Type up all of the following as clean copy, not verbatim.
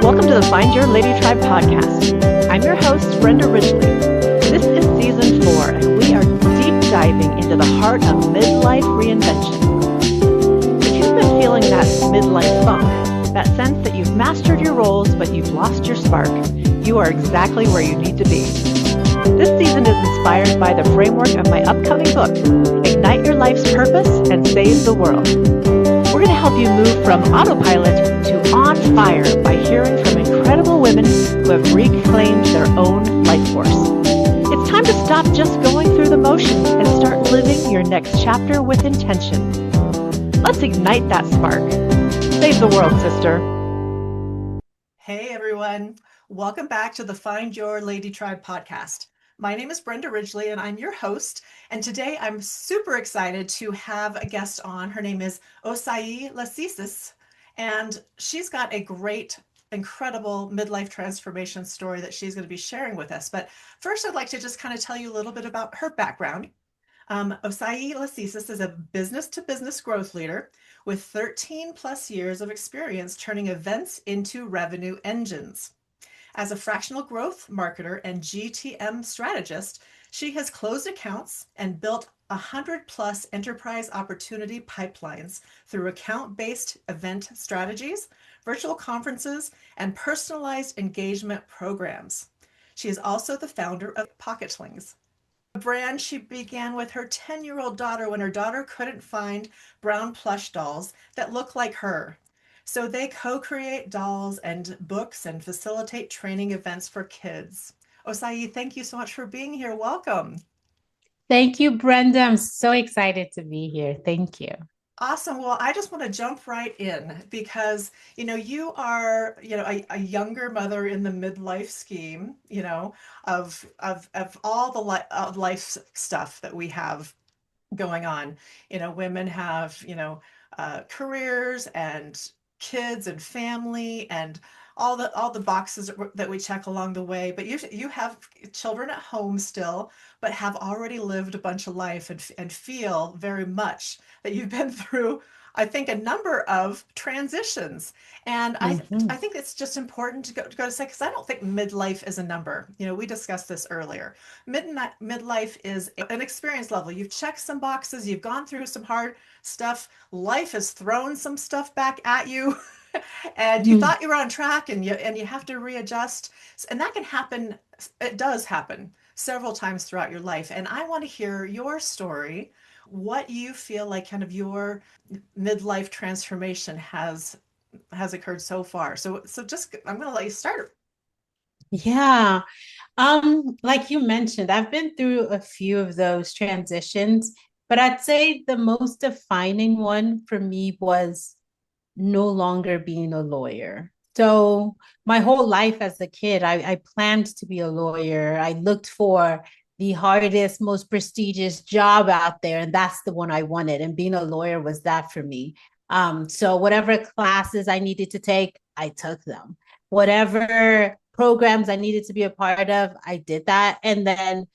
Welcome to the Find Your Lady Tribe podcast. I'm your host, Brenda Ridgely. This is season 4, and we are deep diving into the heart of midlife reinvention. If you've been feeling that midlife funk, that sense that you've mastered your roles but you've lost your spark, you are exactly where you need to be. This season is inspired by the framework of my upcoming book, Ignite Your Life's Purpose and Save the World. We're going to help you move from autopilot to on fire by hearing from incredible women who have reclaimed their own life force. It's time to stop just going through the motions and start living your next chapter with intention. Let's ignite that spark. Save the world, sister. Hey, everyone. Welcome back to the Find Your Lady Tribe podcast. My name is Brenda Ridgely, and I'm your host. And today I'm super excited to have a guest on. Her name is Osai, and she's got a great, incredible midlife transformation story that she's going to be sharing with us. But first, I'd like to just kind of tell you a little bit about her background. Osai is a business-to-business growth leader with 13 plus years of experience turning events into revenue engines. As a fractional growth marketer and GTM strategist, she has closed accounts and built 100 plus enterprise opportunity pipelines through account-based event strategies, virtual conferences, and personalized engagement programs. She is also the founder of Pocketlings, a brand she began with her 10-year-old daughter when her daughter couldn't find brown plush dolls that look like her. So they co-create dolls and books and facilitate training events for kids. Osai, thank you so much for being here. Welcome. Thank you, Brenda. I'm so excited to be here. Thank you. Awesome. Well, I just want to jump right in because, you are, a younger mother in the midlife scheme, of all the life stuff that we have going on. Women have, careers and kids and family and all the boxes that we check along the way. But you have children at home still, but have already lived a bunch of life and feel very much that you've been through, I think, a number of transitions. And I think it's just important to go to say, because I don't think midlife is a number. We discussed this earlier. Midlife is an experience level. You've checked some boxes, you've gone through some hard stuff. Life has thrown some stuff back at you. And you thought you were on track, and you have to readjust. And that can happen. It does happen several times throughout your life. And I want to hear your story, what you feel like kind of your midlife transformation has occurred so far. So just I'm going to let you start. Yeah. Like you mentioned, I've been through a few of those transitions, but I'd say the most defining one for me was no longer being a lawyer. So my whole life as a kid, I planned to be a lawyer. I looked for the hardest, most prestigious job out there, and that's the one I wanted. And being a lawyer was that for me. So whatever classes I needed to take, I took them. Whatever programs I needed to be a part of, I did that. And then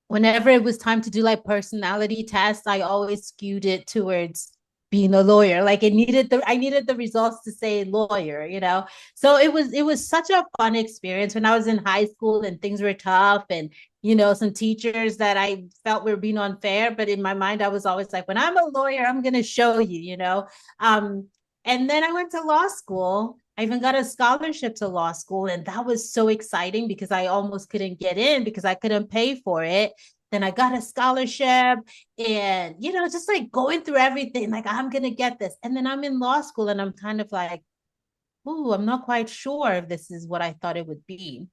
whenever it was time to do like personality tests, I always skewed it towards being a lawyer. Like I needed the results to say lawyer. So it was such a fun experience when I was in high school and things were tough, and some teachers that I felt were being unfair, but in my mind I was always like, when I'm a lawyer, I'm going to show you. And then I went to law school. I even got a scholarship to law school, and that was so exciting because I almost couldn't get in because I couldn't pay for it. Then I got a scholarship, and just like going through everything, like I'm gonna get this. And then I'm in law school and I'm kind of like, oh, I'm not quite sure if this is what I thought it would be.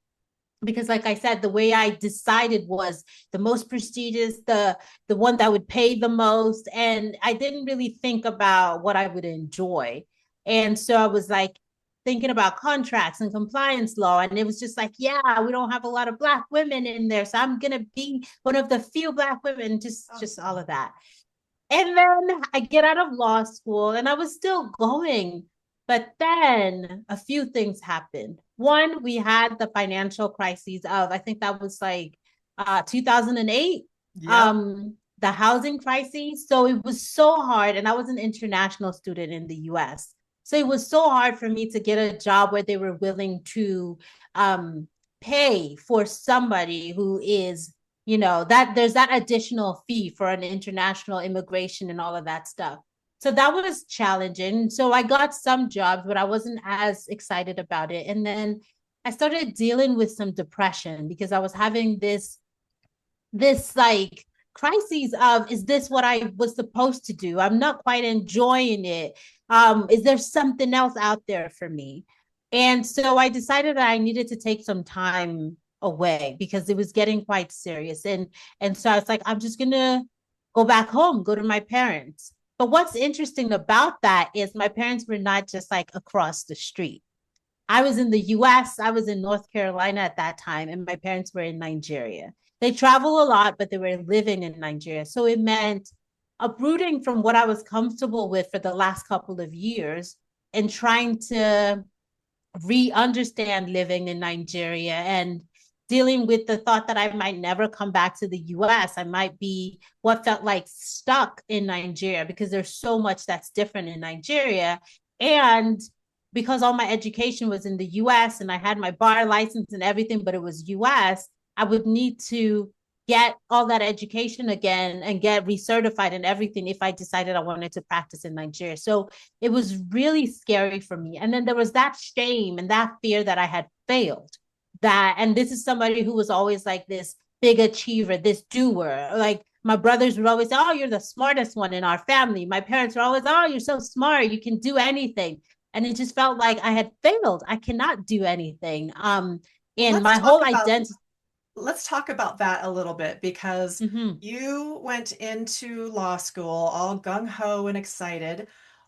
Because like I said, the way I decided was the most prestigious, the one that would pay the most. And I didn't really think about what I would enjoy. And so I was like thinking about contracts and compliance law. And it was just like, yeah, we don't have a lot of Black women in there. So I'm gonna be one of the few Black women, just all of that. And then I get out of law school and I was still going. But then a few things happened. One, we had the financial crises of, I think that was like 2008, Yeah. the housing crisis. So it was so hard. And I was an international student in the US. So it was so hard for me to get a job where they were willing to pay for somebody who is, that there's that additional fee for an international immigration and all of that stuff. So that was challenging. So I got some jobs, but I wasn't as excited about it. And then I started dealing with some depression because I was having this like crises of, is this what I was supposed to do? I'm not quite enjoying it. Is there something else out there for me? And so I decided that I needed to take some time away because it was getting quite serious. And so I was like, I'm just gonna go back home, go to my parents. But what's interesting about that is my parents were not just like across the street. I was in the US, I was in North Carolina at that time, and my parents were in Nigeria. They travel a lot, but they were living in Nigeria. So it meant uprooting from what I was comfortable with for the last couple of years and trying to re-understand living in Nigeria and dealing with the thought that I might never come back to the US. I might be what felt like stuck in Nigeria because there's so much that's different in Nigeria. And because all my education was in the US and I had my bar license and everything, but it was US, I would need to get all that education again and get recertified and everything if I decided I wanted to practice in Nigeria. So it was really scary for me. And then there was that shame and that fear that I had failed. And this is somebody who was always like this big achiever, this doer. Like my brothers would always say, oh, you're the smartest one in our family. My parents were always, oh, you're so smart. You can do anything. And it just felt like I had failed. I cannot do anything. And Let's my talk whole about identity. let's talk about that a little bit because Mm-hmm. you went into law school all gung-ho and excited.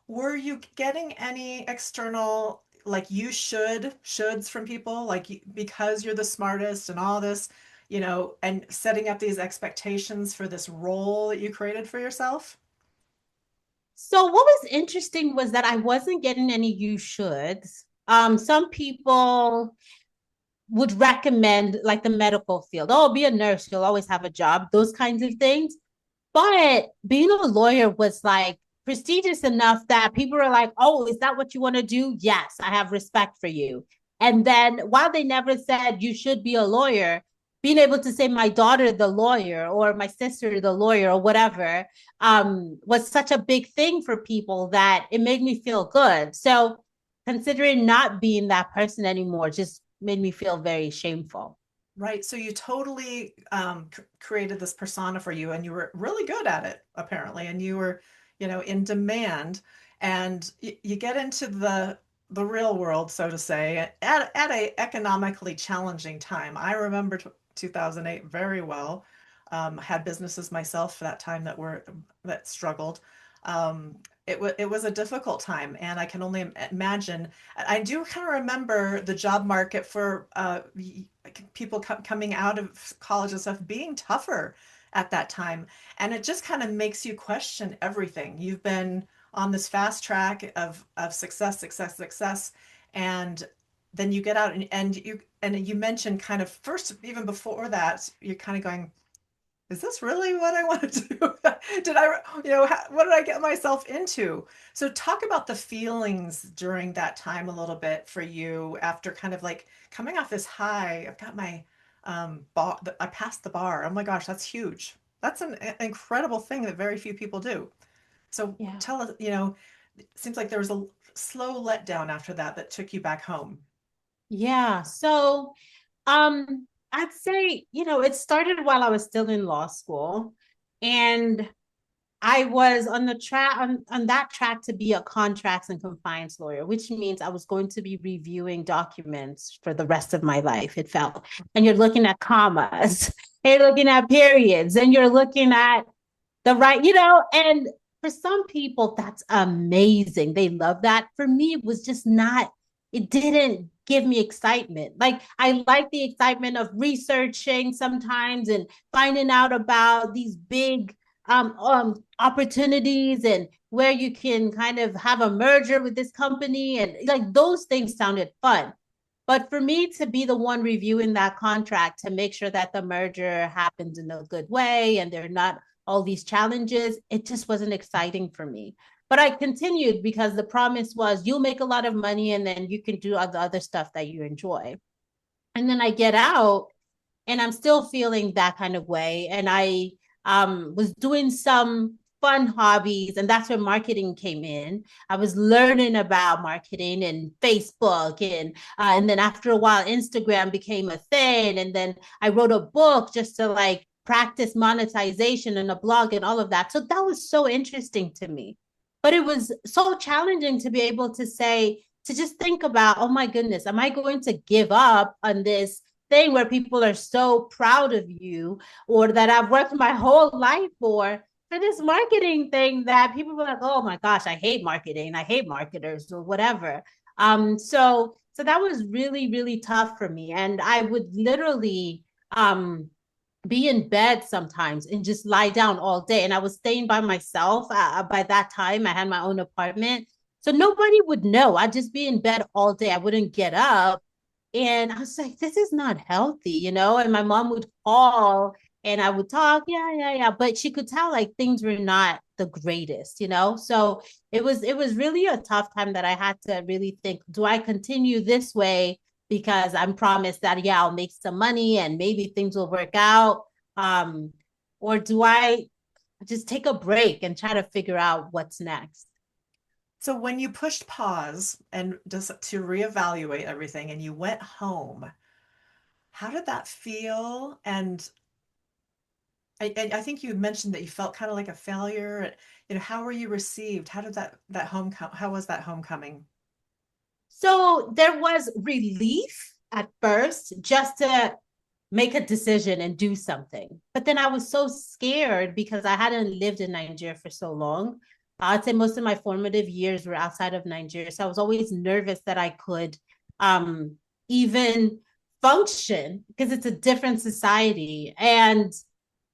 Were you getting any external, like shoulds from people, like because you're the smartest and all this, and setting up these expectations for this role that you created for yourself? So what was interesting was that I wasn't getting any you shoulds. Some people would recommend like the medical field. Oh, be a nurse, you'll always have a job, those kinds of things. But being a lawyer was like prestigious enough that people were like, oh, is that what you want to do? Yes, I have respect for you. And then while they never said you should be a lawyer, being able to say my daughter, the lawyer, or my sister, the lawyer, or whatever, was such a big thing for people that it made me feel good. So considering not being that person anymore just made me feel very shameful. Right. So you totally created this persona for you, and you were really good at it, apparently, and you were, in demand. And you get into the real world, so to say, at a economically challenging time. I remember 2008 very well. Had businesses myself for that time that struggled. It was a difficult time, and I can only imagine. I do kind of remember the job market for people coming out of college and stuff being tougher at that time, and it just kind of makes you question everything. You've been on this fast track of success, success, success, and then you get out and you mentioned kind of first, even before that, you're kind of going, is this really what I want to do? Did I, what did I get myself into? So talk about the feelings during that time a little bit for you after kind of like coming off this high. I've got my bar, I passed the bar. Oh my gosh, that's huge. That's an incredible thing that very few people do. So Yeah. tell us, it seems like there was a slow letdown after that took you back home. Yeah. So I'd say, it started while I was still in law school. And I was on the track on that track to be a contracts and compliance lawyer, which means I was going to be reviewing documents for the rest of my life, it felt. And you're looking at commas, and you're looking at periods, and you're looking at the right, and for some people, that's amazing. They love that. For me, it was just not, it didn't give me excitement. Like I like the excitement of researching sometimes and finding out about these big opportunities and where you can kind of have a merger with this company. And like those things sounded fun. But for me to be the one reviewing that contract to make sure that the merger happens in a good way and there are not all these challenges, it just wasn't exciting for me. But I continued because the promise was you'll make a lot of money and then you can do other stuff that you enjoy. And then I get out and I'm still feeling that kind of way. And I was doing some fun hobbies, and that's where marketing came in. I was learning about marketing and Facebook, and then after a while, Instagram became a thing. And then I wrote a book just to like practice monetization and a blog and all of that. So that was so interesting to me. But it was so challenging to be able to say, to just think about, oh my goodness, am I going to give up on this thing where people are so proud of you, or that I've worked my whole life for this marketing thing that people were like, oh my gosh, I hate marketing, I hate marketers or whatever. So that was really, really tough for me. And I would literally be in bed sometimes and just lie down all day. And I was staying by myself. By that time, I had my own apartment. So nobody would know. I'd just be in bed all day. I wouldn't get up. And I was like, this is not healthy, And my mom would call and I would talk, yeah, yeah, yeah. But she could tell like things were not the greatest. So it was really a tough time that I had to really think, do I continue this way? Because I'm promised that, yeah, I'll make some money and maybe things will work out. Or do I just take a break and try to figure out what's next? So when you pushed pause and just to reevaluate everything and you went home, how did that feel? And I think you mentioned that you felt kind of like a failure. How were you received? How did how was that homecoming? So there was relief at first just to make a decision and do something. But then I was so scared because I hadn't lived in Nigeria for so long. I'd say most of my formative years were outside of Nigeria. So I was always nervous that I could even function because it's a different society. And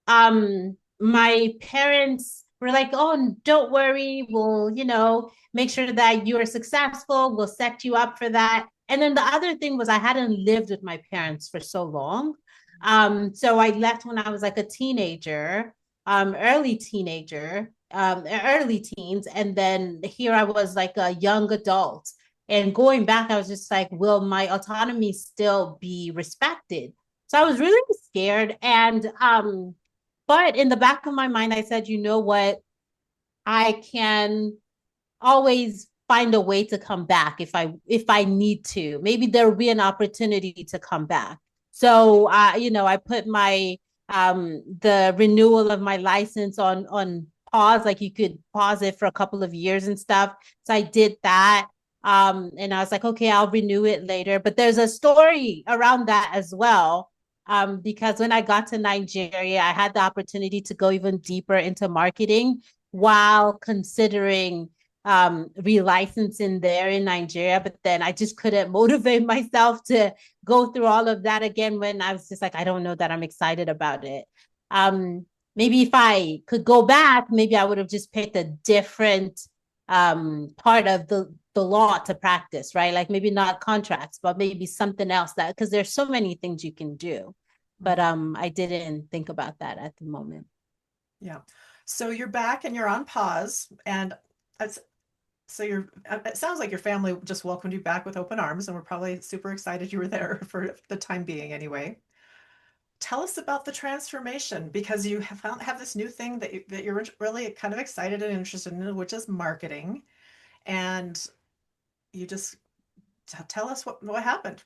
my parents were like, oh, don't worry, we'll make sure that you are successful, we'll set you up for that. And then the other thing was I hadn't lived with my parents for so long. So I left when I was like a teenager, early teenager, early teens, and then here I was like a young adult. And going back, I was just like, will my autonomy still be respected? So I was really scared. And but in the back of my mind, I said, you know what? I can always find a way to come back if I need to. Maybe there'll be an opportunity to come back. So I put my the renewal of my license on pause, like you could pause it for a couple of years and stuff. So I did that. And I was like, okay, I'll renew it later. But there's a story around that as well. Because when I got to Nigeria, I had the opportunity to go even deeper into marketing while considering relicensing there in Nigeria. But then I just couldn't motivate myself to go through all of that again when I was just like, I don't know that I'm excited about it. Maybe if I could go back, maybe I would have just picked a different part of the law to practice, right? Like maybe not contracts, but maybe something else, that because there's so many things you can do. But I didn't think about that at the moment. Yeah. So you're back and you're on pause, and it's, it sounds like your family just welcomed you back with open arms and we're probably super excited you were there for the time being anyway. Tell us about the transformation, because you have this new thing that you're really kind of excited and interested in, which is marketing. And you just tell us what happened.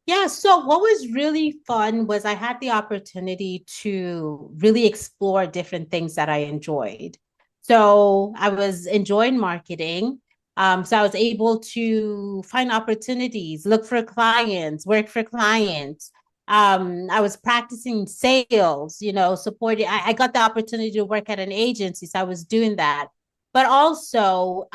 Yeah, so what was really fun was I had the opportunity to really explore different things that I enjoyed. So I was enjoying marketing. So I was able to find opportunities, look for clients, work for clients. I was practicing sales, supporting. I got the opportunity to work at an agency, so I was doing that. But also,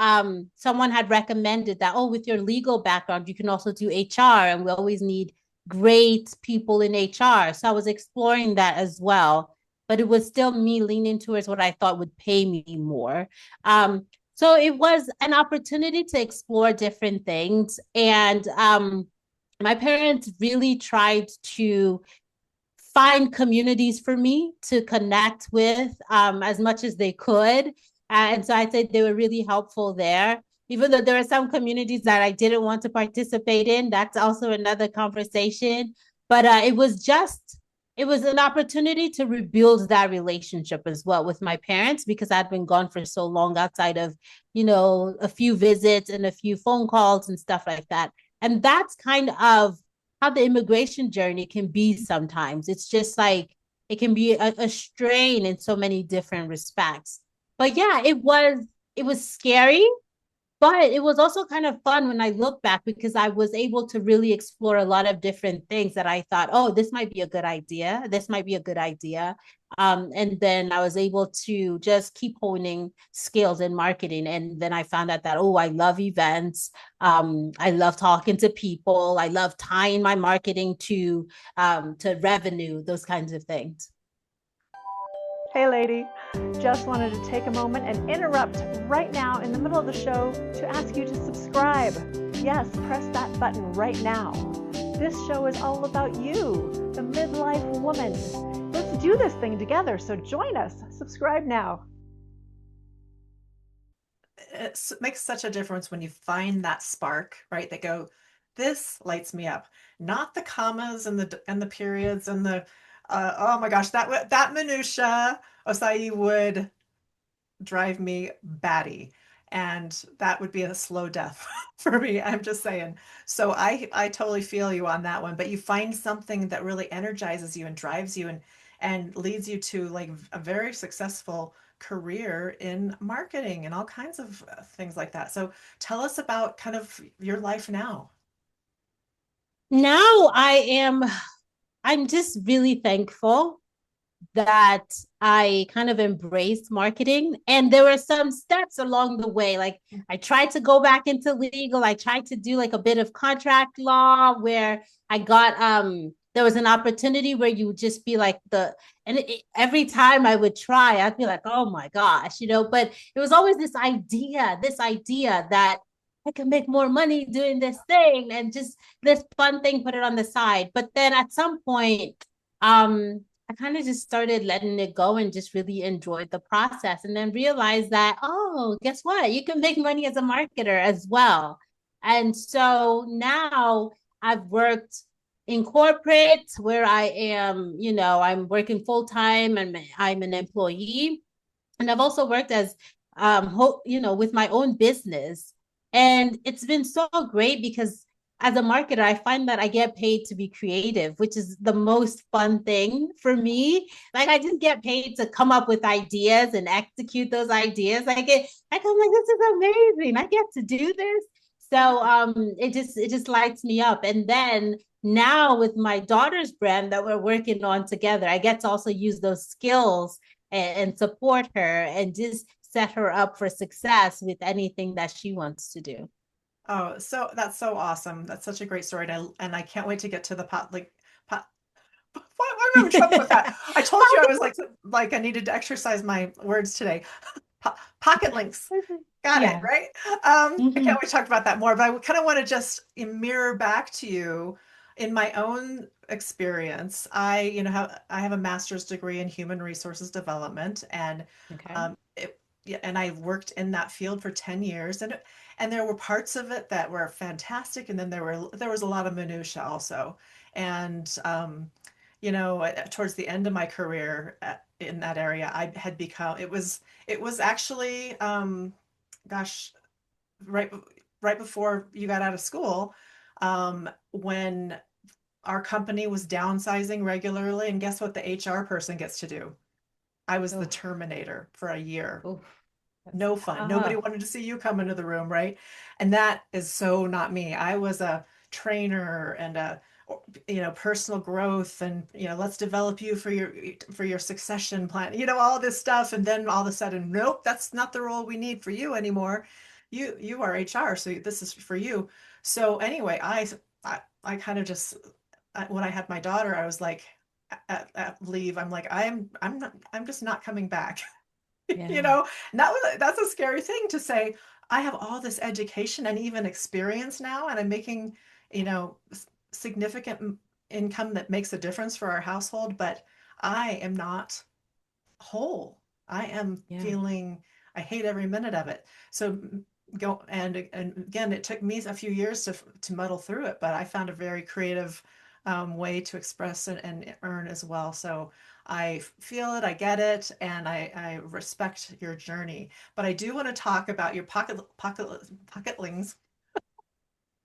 someone had recommended that, oh, with your legal background, you can also do HR, and we always need great people in HR. So I was exploring that as well. But it was still me leaning towards what I thought would pay me more. So it was an opportunity to explore different things. And my parents really tried to find communities for me to connect with as much as they could. And so I'd say they were really helpful there. Even though there are some communities that I didn't want to participate in, that's also another conversation. But it was an opportunity to rebuild that relationship as well with my parents because I'd been gone for so long outside of, a few visits and a few phone calls and stuff like that. And that's kind of how the immigration journey can be sometimes. It's just like it can be a strain in so many different respects. But yeah, it was scary, but it was also kind of fun when I look back because I was able to really explore a lot of different things that I thought, oh, this might be a good idea. This might be a good idea. And then I was able to just keep honing skills in marketing. And then I found out that, oh, I love events. I love talking to people. I love tying my marketing to revenue, those kinds of things. Hey, lady. Just wanted to take a moment and interrupt right now in the middle of the show to ask you to subscribe. Yes, press that button right now. This show is all about you, the midlife woman. Let's do this thing together, so join us. Subscribe now. It makes such a difference when you find that spark, right? That go, this lights me up. Not the commas and the periods and the oh my gosh, that minutia, Osai, would drive me batty. And that would be a slow death for me. I'm just saying. So I totally feel you on that one. But you find something that really energizes you and drives you and leads you to like a very successful career in marketing and all kinds of things like that. So tell us about kind of your life now. Now I'm just really thankful that I kind of embraced marketing. And there were some steps along the way. Like I tried to go back into legal. I tried to do like a bit of contract law where I got there was an opportunity where you would just be like every time I would try, I'd be like, oh my gosh, but it was always this idea that I can make more money doing this thing and just this fun thing, put it on the side. But then at some point, I kind of just started letting it go and just really enjoyed the process and then realized that, oh, guess what? You can make money as a marketer as well. And so now I've worked in corporate where I am, I'm working full time and I'm an employee. And I've also worked as, with my own business. And it's been so great because as a marketer, I find that I get paid to be creative, which is the most fun thing for me. Like I just get paid to come up with ideas and execute those ideas. I'm like, this is amazing. I get to do this. So it just lights me up. And then now with my daughter's brand that we're working on together, I get to also use those skills and support her and just set her up for success with anything that she wants to do. Oh, so that's so awesome. That's such a great story. And I can't wait to get to the pot. Why am I having trouble with that? I told you I was like I needed to exercise my words today. Pocketlings. Got it, Yeah. right? I can't Mm-hmm. wait to talk about that more, but I kind of want to just mirror back to you in my own experience. I have a master's degree in human resources development, and Okay. yeah, and I worked in that field for 10 years, and there were parts of it that were fantastic, and then there was a lot of minutia also. And towards the end of my career in that area, I had become it was actually gosh, right right before you got out of school, when our company was downsizing regularly, and guess what the HR person gets to do? I was the Oof, terminator for a year. oof, that's No fun. Nobody tough. wanted to see you come into the room, right? And that is so not me. I was a trainer and a personal growth, and let's develop you for your succession plan, all this stuff. And then all of a sudden, nope, that's not the role we need for you anymore. You are HR, so this is for you. So anyway, I kind of just when I had my daughter, I was like at leave, I'm like, I'm just not coming back. you Yeah. know and that's a scary thing to say. I have all this education and even experience now, and I'm making significant income that makes a difference for our household, but I am not whole. I am Yeah. feeling I hate every minute of it. So go and again, it took me a few years to muddle through it, but I found a very creative way to express and earn as well. So I feel it, I get it, and I respect your journey. But I do want to talk about your pocketlings.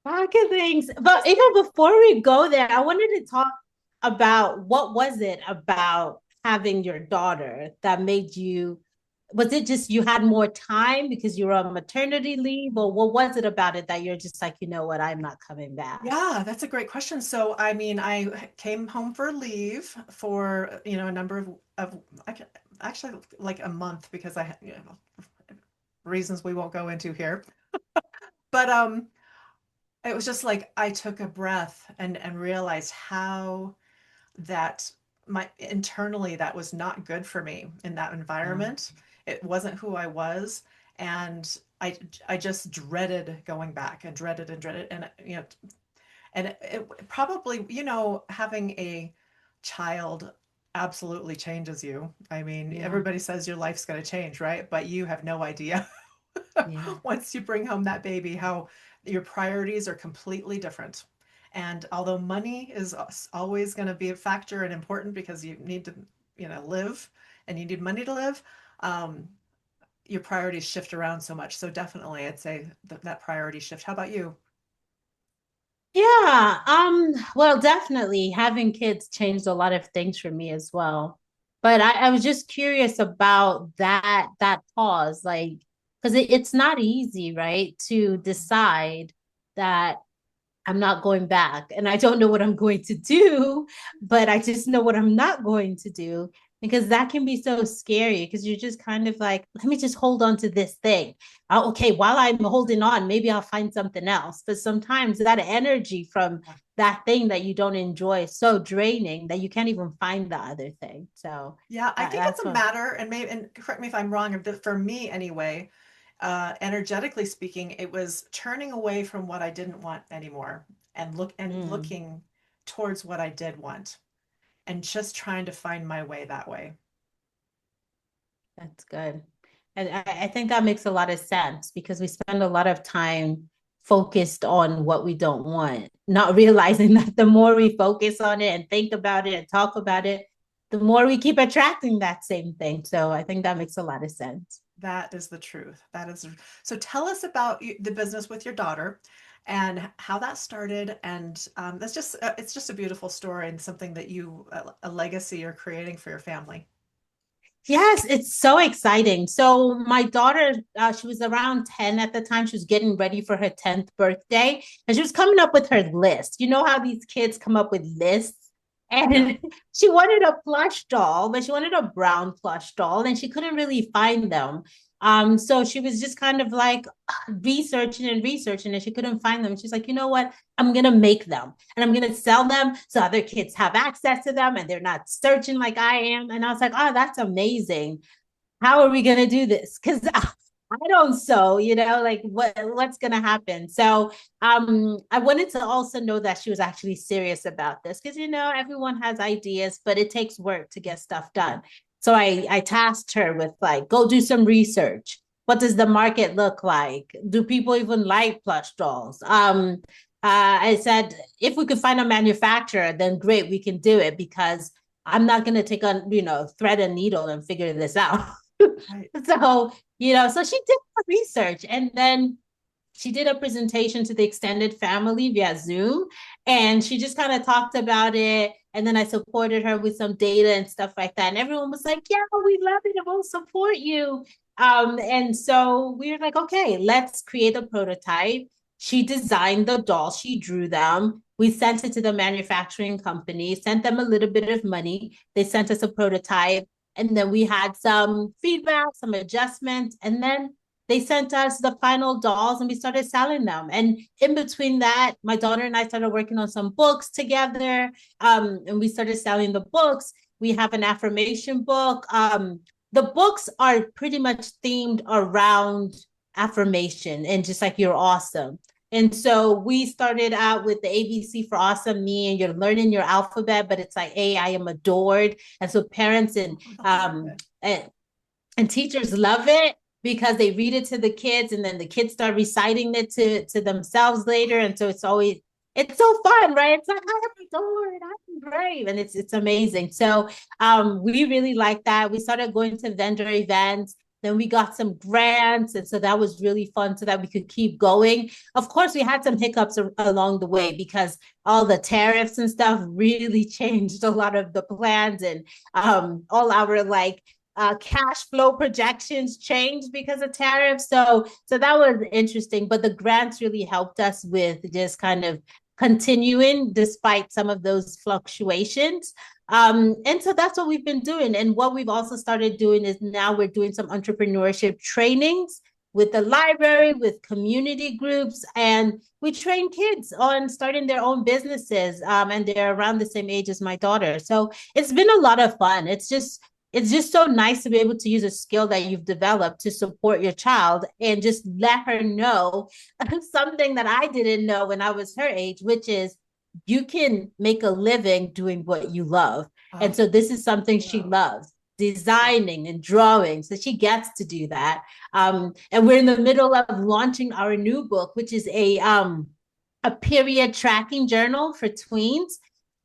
Pocketlings. But even before we go there, I wanted to talk about what was it about having your daughter that made you, was it just you had more time because you were on maternity leave, or what was it about it that you're just like, you know what, I'm not coming back? Yeah, that's a great question. So, I mean, I came home for leave for, a number of actually like a month because reasons we won't go into here. But it was just like I took a breath and realized how that my internally that was not good for me in that Yeah. environment. It wasn't who I was, and I just dreaded going back and dreaded and it probably, having a child absolutely changes you. I mean, Yeah. everybody says your life's going to change, right? But you have no idea Yeah. once you bring home that baby how your priorities are completely different. And although money is always going to be a factor and important because you need to, live and you need money to live, um, your priorities shift around so much. So definitely, I'd say that priority shift. How about you? Yeah, well, definitely having kids changed a lot of things for me as well. But I was just curious about that pause, like, because it's not easy, right, to decide that I'm not going back. And I don't know what I'm going to do, but I just know what I'm not going to do because that can be so scary because you're just kind of like, let me just hold on to this thing. Okay, while I'm holding on, maybe I'll find something else. But sometimes that energy from that thing that you don't enjoy is so draining that you can't even find the other thing. So Yeah, I think it's that's a what. matter, and maybe, and correct me if I'm wrong, but for me anyway, energetically speaking, it was turning away from what I didn't want anymore and Mm. looking towards what I did want and just trying to find my way that way. That's good. And I think that makes a lot of sense because we spend a lot of time focused on what we don't want, not realizing that the more we focus on it and think about it and talk about it, the more we keep attracting that same thing. So I think that makes a lot of sense. That is the truth. So tell us about the business with your daughter and how that started. And that's just, it's just a beautiful story and something that a legacy you're creating for your family. Yes, it's so exciting. So my daughter, she was around 10 at the time. She was getting ready for her 10th birthday, and she was coming up with her list. You know how these kids come up with lists? Yeah. And she wanted a plush doll, but she wanted a brown plush doll, and she couldn't really find them. So she was just kind of like researching, and she couldn't find them. She's like, you know what? I'm gonna make them and I'm gonna sell them so other kids have access to them and they're not searching like I am. And I was like, oh, that's amazing. How are we gonna do this? Because I don't sew, like what's gonna happen. So I wanted to also know that she was actually serious about this because everyone has ideas, but it takes work to get stuff done. So I tasked her with like, go do some research. What does the market look like? Do people even like plush dolls? I said, if we could find a manufacturer, then great, we can do it because I'm not going to take on, thread and needle and figure this out. Right. So, so she did her research and then she did a presentation to the extended family via Zoom. And she just kind of talked about it. And then I supported her with some data and stuff like that. And everyone was like, yeah, we love it. We'll support you. And so we were like, okay, let's create a prototype. She designed the dolls, she drew them. We sent it to the manufacturing company, sent them a little bit of money. They sent us a prototype. And then we had some feedback, some adjustments. And then they sent us the final dolls and we started selling them. And in between that, my daughter and I started working on some books together. And we started selling the books. We have an affirmation book. The books are pretty much themed around affirmation and just like you're awesome. And so we started out with the ABC for awesome me, and you're learning your alphabet, but it's like A, I am adored. And so parents I love it. and teachers love it. because they read it to the kids and then the kids start reciting it to themselves later. And so it's so fun, right? It's like, I am adored, I'm brave. And it's amazing. So we really like that. We started going to vendor events. Then we got some grants. And so that was really fun so that we could keep going. Of course, we had some hiccups along the way because all the tariffs and stuff really changed a lot of the plans and all our like cash flow projections changed because of tariffs. So that was interesting. But the grants really helped us with just kind of continuing despite some of those fluctuations. And so that's what we've been doing. And what we've also started doing is now we're doing some entrepreneurship trainings with the library, with community groups, and we train kids on starting their own businesses. And they're around the same age as my daughter. So it's been a lot of fun. It's just so nice to be able to use a skill that you've developed to support your child and just let her know something that I didn't know when I was her age, which is you can make a living doing what you love. And so this is something she loves, designing and drawing. So she gets to do that. And we're in the middle of launching our new book, which is a period tracking journal for tweens.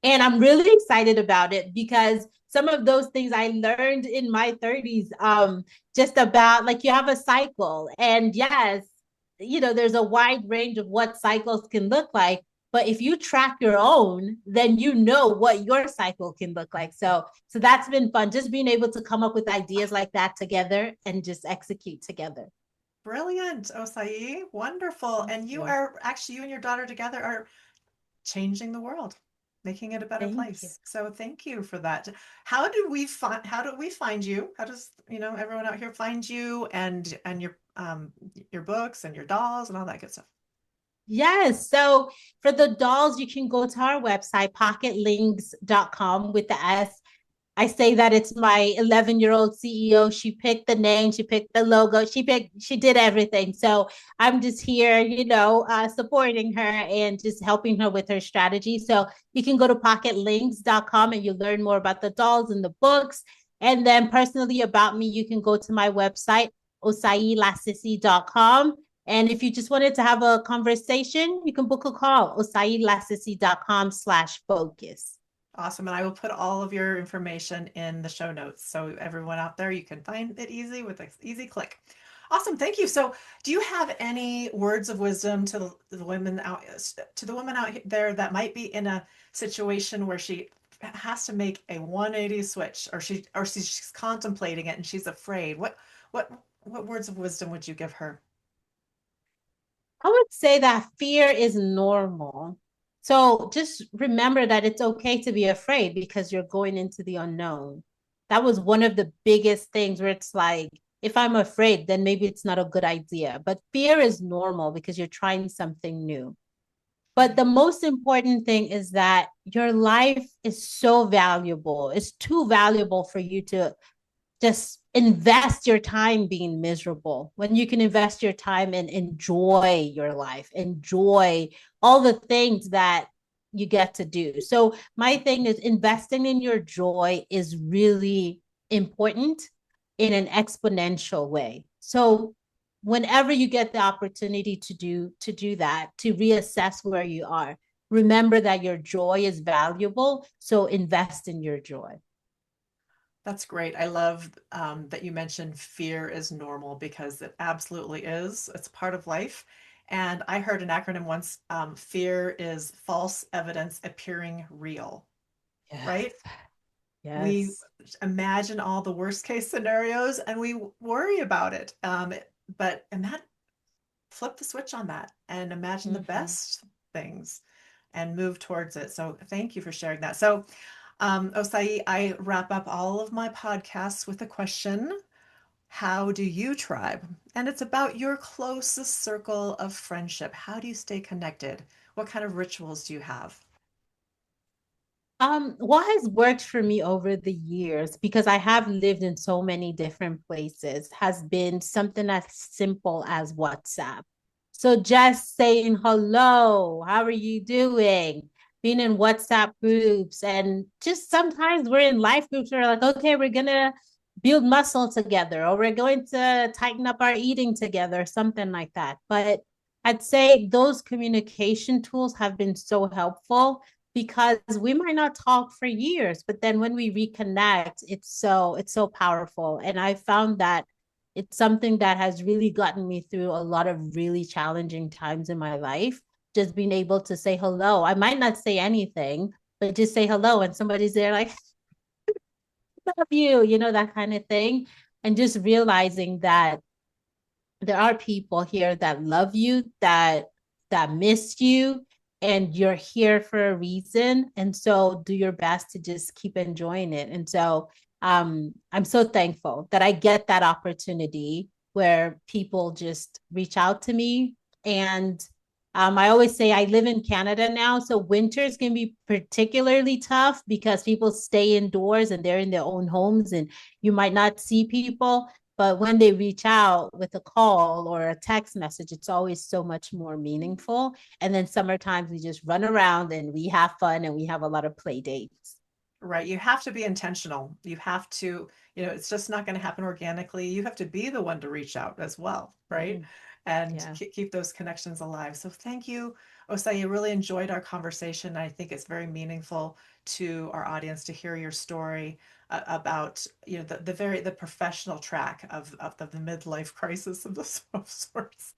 And I'm really excited about it because some of those things I learned in my 30s, just about like you have a cycle. And yes, there's a wide range of what cycles can look like. But if you track your own, then you know what your cycle can look like. So that's been fun, just being able to come up with ideas like that together and just execute together. Brilliant, Osai. Wonderful. And you and your daughter together are changing the world, making it a better Thank you. place. So thank you for that. How do we find you? How does, everyone out here find you and your books and your dolls and all that good stuff? Yes. So for the dolls, you can go to our website, pocketlings.com with the S. I say that it's my 11-year-old CEO. She picked the name, she picked the logo, she did everything. So I'm just here, supporting her and just helping her with her strategy. So you can go to pocketlinks.com and you'll learn more about the dolls and the books. And then personally about me, you can go to my website, osailasisi.com. And if you just wanted to have a conversation, you can book a call, osailasisi.com/focus. Awesome. And I will put all of your information in the show notes. So everyone out there, you can find it easy with an easy click. Awesome. Thank you. So do you have any words of wisdom the women out there that might be in a situation where she has to make a 180 switch or she's contemplating it and she's afraid? What words of wisdom would you give her? I would say that fear is normal. So just remember that it's okay to be afraid because you're going into the unknown. That was one of the biggest things where it's like, if I'm afraid, then maybe it's not a good idea. But fear is normal because you're trying something new. But the most important thing is that your life is so valuable. It's too valuable for you to just invest your time being miserable when you can invest your time and enjoy your life, enjoy all the things that you get to do. So my thing is investing in your joy is really important in an exponential way. So whenever you get the opportunity to do that, to reassess where you are, remember that your joy is valuable. So invest in your joy. That's great. I love that you mentioned fear is normal because it absolutely is. It's part of life. And I heard an acronym once, fear is false evidence appearing real, Yes. right? We Yes. imagine all the worst case scenarios and we worry about it. And that flip the switch on that and imagine the Mm-hmm. best things and move towards it. So thank you for sharing that. So Osai, I wrap up all of my podcasts with a question. How do you tribe? And it's about your closest circle of friendship. How do you stay connected? What kind of rituals do you have? What has worked for me over the years, because I have lived in so many different places, has been something as simple as WhatsApp. So just saying hello, how are you doing? Being in WhatsApp groups, and just sometimes we're in life groups where we're like, okay, we're gonna build muscle together, or we're going to tighten up our eating together, something like that. But I'd say those communication tools have been so helpful because we might not talk for years, but then when we reconnect, it's so powerful. And I found that it's something that has really gotten me through a lot of really challenging times in my life. Just being able to say hello. I might not say anything, but just say hello, and somebody's there like, love you, that kind of thing. And just realizing that there are people here that love you, that miss you, and you're here for a reason. And so do your best to just keep enjoying it. And so I'm so thankful that I get that opportunity where people just reach out to me. And I always say I live in Canada now, so winters can be particularly tough because people stay indoors and they're in their own homes and you might not see people. But when they reach out with a call or a text message, it's always so much more meaningful. And then summer times we just run around and we have fun and we have a lot of play dates. Right. You have to be intentional. You have to, it's just not going to happen organically. You have to be the one to reach out as well, right? Mm, And yeah. keep those connections alive. So thank you, Osai. I really enjoyed our conversation. I think it's very meaningful to our audience to hear your story about, the professional track of the midlife crisis of sorts.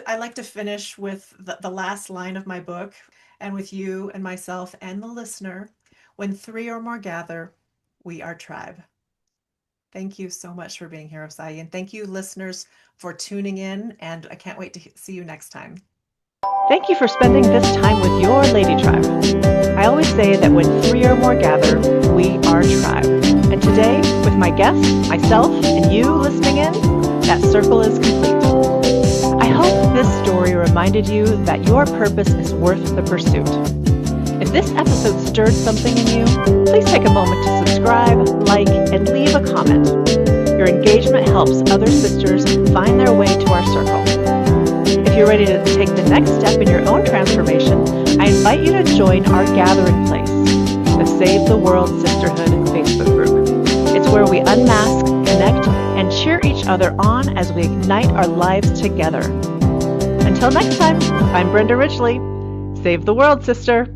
I like to finish with the last line of my book, and with you and myself and the listener. When three or more gather, we are tribe. Thank you so much for being here, Osai. And thank you, listeners, for tuning in. And I can't wait to see you next time. Thank you for spending this time with your Lady Tribe. I always say that when three or more gather, we are tribe. And today, with my guests, myself, and you listening in, that circle is complete. I hope this story reminded you that your purpose is worth the pursuit. If this episode stirred something in you, please take a moment to subscribe, like, and leave a comment. Your engagement helps other sisters find their way to our circle. If you're ready to take the next step in your own transformation, I invite you to join our gathering place, the Save the World Sisterhood Facebook group. It's where we unmask, connect, and cheer each other on as we ignite our lives together. Until next time, I'm Brenda Ridgely. Save the world, sister.